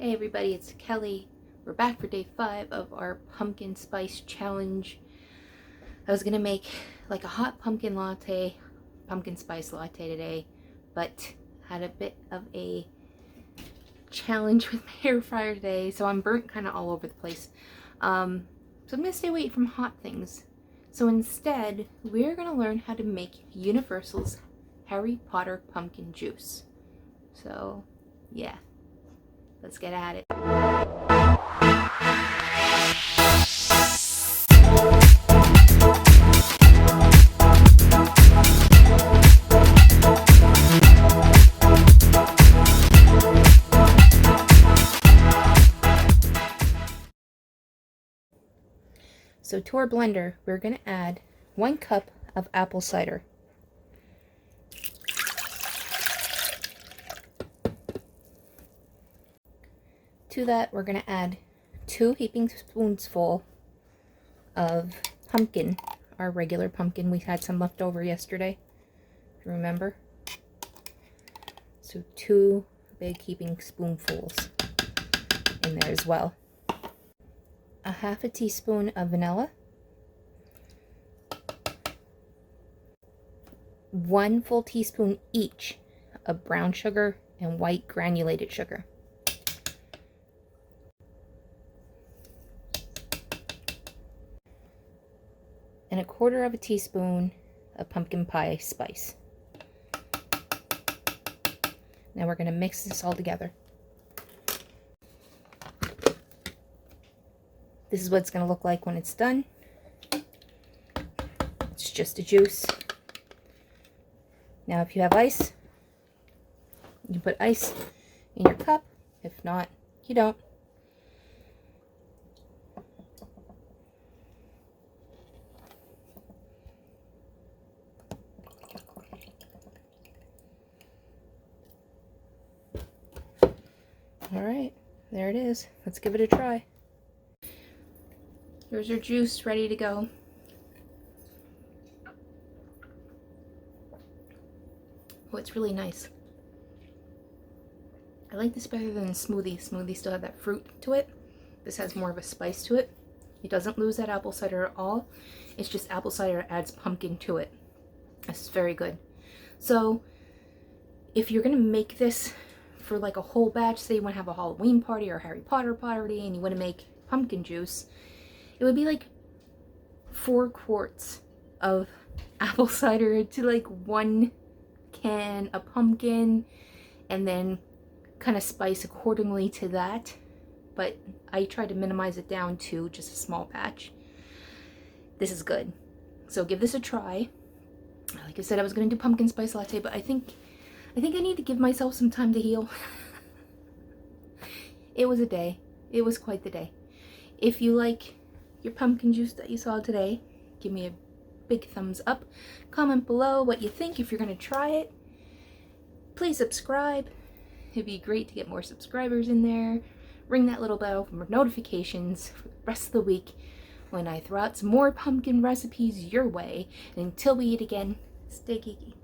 Hey everybody, it's Kelly. We're back for day 5 of our pumpkin spice challenge. I was gonna make like a hot pumpkin spice latte today, but had a bit of a challenge with my air fryer today, so I'm burnt kind of all over the place. So I'm gonna stay away from hot things. So instead, we're gonna learn how to make Universal's Harry Potter pumpkin juice. So yeah. Let's get at it. So to our blender, we're going to add 1 cup of apple cider. To that, we're going to add 2 heaping spoonsful of pumpkin, our regular pumpkin. We had some left over yesterday, if you remember. So 2 big heaping spoonfuls in there as well. A half a teaspoon of vanilla. 1 full teaspoon each of brown sugar and white granulated sugar. And 1/4 of a teaspoon of pumpkin pie spice. Now we're going to mix this all together. This is what it's going to look like when it's done. It's just a juice. Now if you have ice, you put ice in your cup. If not, you don't. Alright, there it is. Let's give it a try. Here's our juice ready to go. Oh, it's really nice. I like this better than smoothie. Smoothie still had that fruit to it. This has more of a spice to it. It doesn't lose that apple cider at all. It's just apple cider adds pumpkin to it. This is very good. So, if you're going to make this for like a whole batch, say you want to have a Halloween party or Harry Potter party and you want to make pumpkin juice, it would be like 4 quarts of apple cider to like 1 can of pumpkin, and then kind of spice accordingly to that. But I try to minimize it down to just a small batch. This is good. So give this a try. Like I said, I was going to do pumpkin spice latte, but I think I need to give myself some time to heal. It was a day. It was quite the day. If you like your pumpkin juice that you saw today, give me a big thumbs up. Comment below what you think if you're going to try it. Please subscribe. It'd be great to get more subscribers in there. Ring that little bell for notifications for the rest of the week when I throw out some more pumpkin recipes your way. And until we eat again, stay geeky.